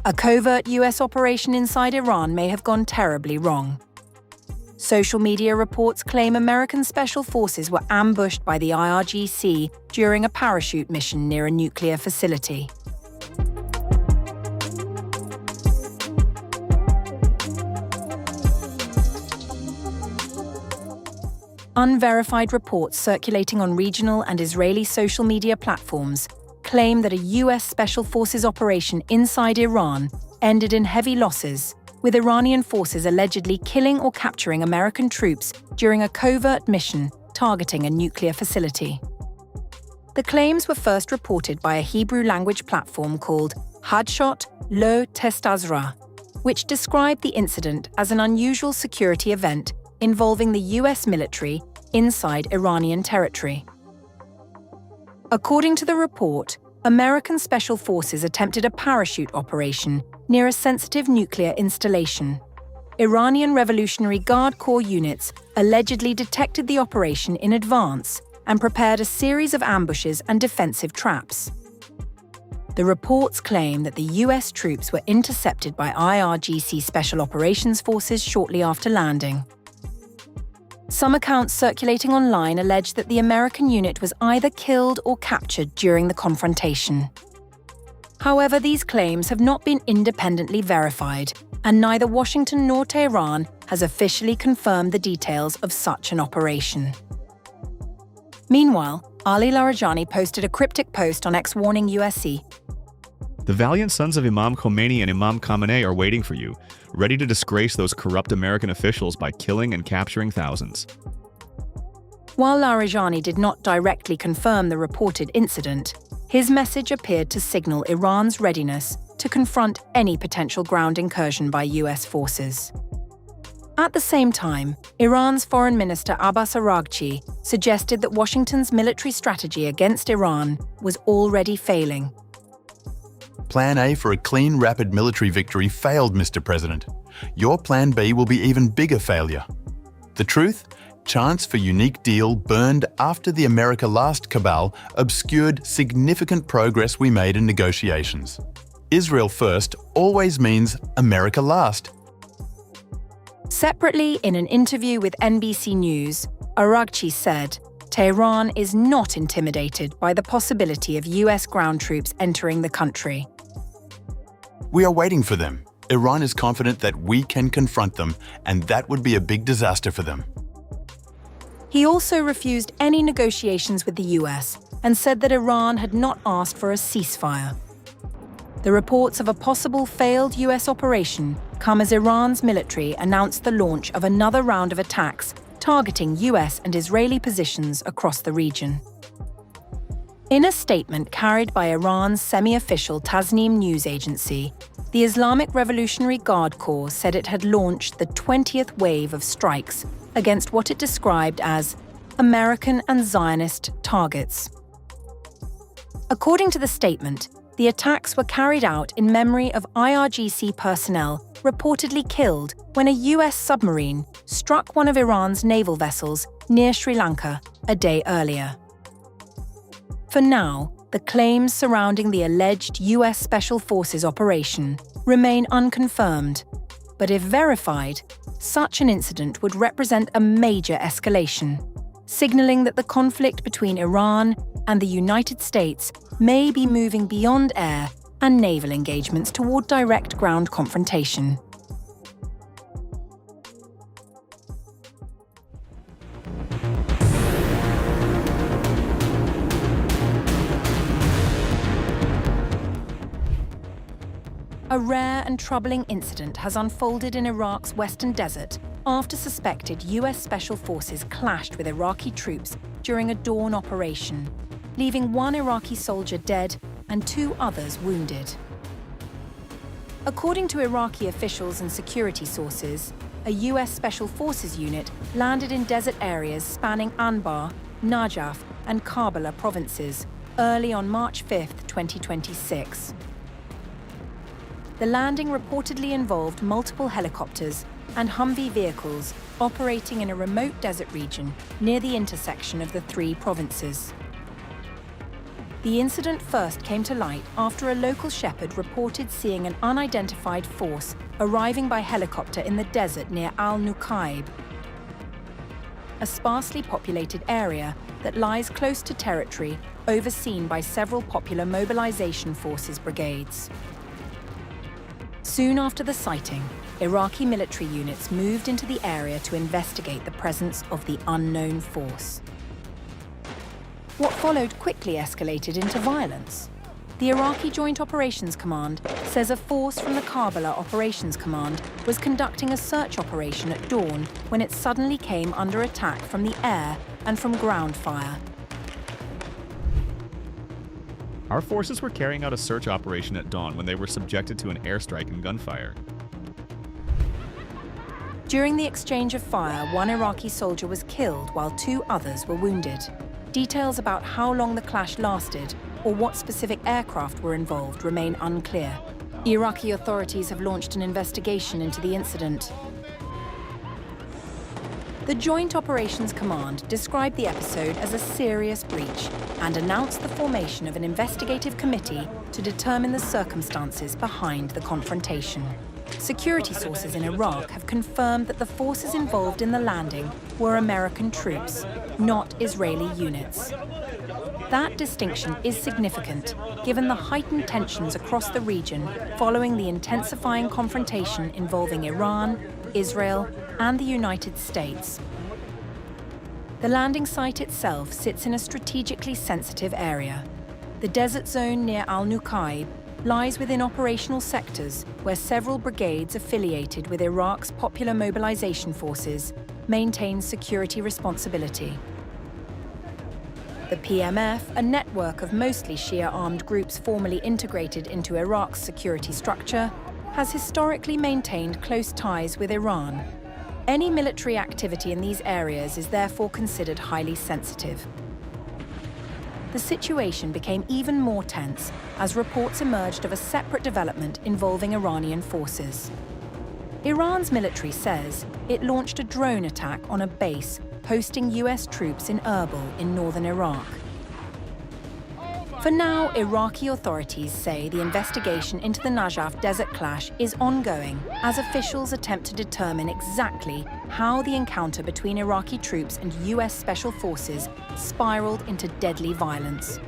A covert US operation inside Iran may have gone terribly wrong. Social media reports claim American special forces were ambushed by the IRGC during a parachute mission near a nuclear facility. Unverified reports circulating on regional and Israeli social media platforms claim that a US Special Forces operation inside Iran ended in heavy losses, with Iranian forces allegedly killing or capturing American troops during a covert mission targeting a nuclear facility. The claims were first reported by a Hebrew-language platform called Hadshot Lo Testazra, which described the incident as an unusual security event involving the US military inside Iranian territory. According to the report, American Special Forces attempted a parachute operation near a sensitive nuclear installation. Iranian Revolutionary Guard Corps units allegedly detected the operation in advance and prepared a series of ambushes and defensive traps. The reports claim that the US troops were intercepted by IRGC Special Operations Forces shortly after landing. Some accounts circulating online allege that the American unit was either killed or captured during the confrontation. However, these claims have not been independently verified, and neither Washington nor Tehran has officially confirmed the details of such an operation. Meanwhile, Ali Larijani posted a cryptic post on X warning USC. The valiant sons of Imam Khomeini and Imam Khamenei are waiting for you, ready to disgrace those corrupt American officials by killing and capturing thousands. While Larijani did not directly confirm the reported incident, his message appeared to signal Iran's readiness to confront any potential ground incursion by US forces. At the same time, Iran's Foreign Minister Abbas Araghchi suggested that Washington's military strategy against Iran was already failing. Plan A for a clean, rapid military victory failed, Mr. President. Your Plan B will be even bigger failure. The truth? Chance for unique deal burned after the America Last cabal obscured significant progress we made in negotiations. Israel first always means America last. Separately, in an interview with NBC News, Araghchi said, Tehran is not intimidated by the possibility of US ground troops entering the country. We are waiting for them. Iran is confident that we can confront them, and that would be a big disaster for them. He also refused any negotiations with the US and said that Iran had not asked for a ceasefire. The reports of a possible failed US operation come as Iran's military announced the launch of another round of attacks targeting US and Israeli positions across the region. In a statement carried by Iran's semi-official Tasnim news agency, the Islamic Revolutionary Guard Corps said it had launched the 20th wave of strikes against what it described as American and Zionist targets. According to the statement, the attacks were carried out in memory of IRGC personnel reportedly killed when a US submarine struck one of Iran's naval vessels near Sri Lanka a day earlier. For now, the claims surrounding the alleged US Special Forces operation remain unconfirmed, but if verified, such an incident would represent a major escalation, signaling that the conflict between Iran and the United States may be moving beyond air and naval engagements toward direct ground confrontation. A rare and troubling incident has unfolded in Iraq's western desert after suspected US Special Forces clashed with Iraqi troops during a dawn operation, leaving one Iraqi soldier dead and 2 others wounded. According to Iraqi officials and security sources, a US Special Forces unit landed in desert areas spanning Anbar, Najaf, and Karbala provinces early on March 5, 2026. The landing reportedly involved multiple helicopters and Humvee vehicles operating in a remote desert region near the intersection of the 3 provinces. The incident first came to light after a local shepherd reported seeing an unidentified force arriving by helicopter in the desert near Al-Nuqaib, a sparsely populated area that lies close to territory overseen by several popular mobilization forces brigades. Soon after the sighting, Iraqi military units moved into the area to investigate the presence of the unknown force. What followed quickly escalated into violence. The Iraqi Joint Operations Command says a force from the Karbala Operations Command was conducting a search operation at dawn when it suddenly came under attack from the air and from ground fire. Our forces were carrying out a search operation at dawn when they were subjected to an airstrike and gunfire. During the exchange of fire, one Iraqi soldier was killed while 2 others were wounded. Details about how long the clash lasted or what specific aircraft were involved remain unclear. Iraqi authorities have launched an investigation into the incident. The Joint Operations Command described the episode as a serious breach and announced the formation of an investigative committee to determine the circumstances behind the confrontation. Security sources in Iraq have confirmed that the forces involved in the landing were American troops, not Israeli units. That distinction is significant, given the heightened tensions across the region following the intensifying confrontation involving Iran, Israel, and the United States. The landing site itself sits in a strategically sensitive area. The desert zone near Al-Nuqaib lies within operational sectors where several brigades affiliated with Iraq's popular mobilization forces maintain security responsibility. The PMF, a network of mostly Shia armed groups formerly integrated into Iraq's security structure, has historically maintained close ties with Iran. Any military activity in these areas is therefore considered highly sensitive. The situation became even more tense as reports emerged of a separate development involving Iranian forces. Iran's military says it launched a drone attack on a base hosting US troops in Erbil in northern Iraq. For now, Iraqi authorities say the investigation into the Najaf desert clash is ongoing as officials attempt to determine exactly how the encounter between Iraqi troops and US special forces spiraled into deadly violence.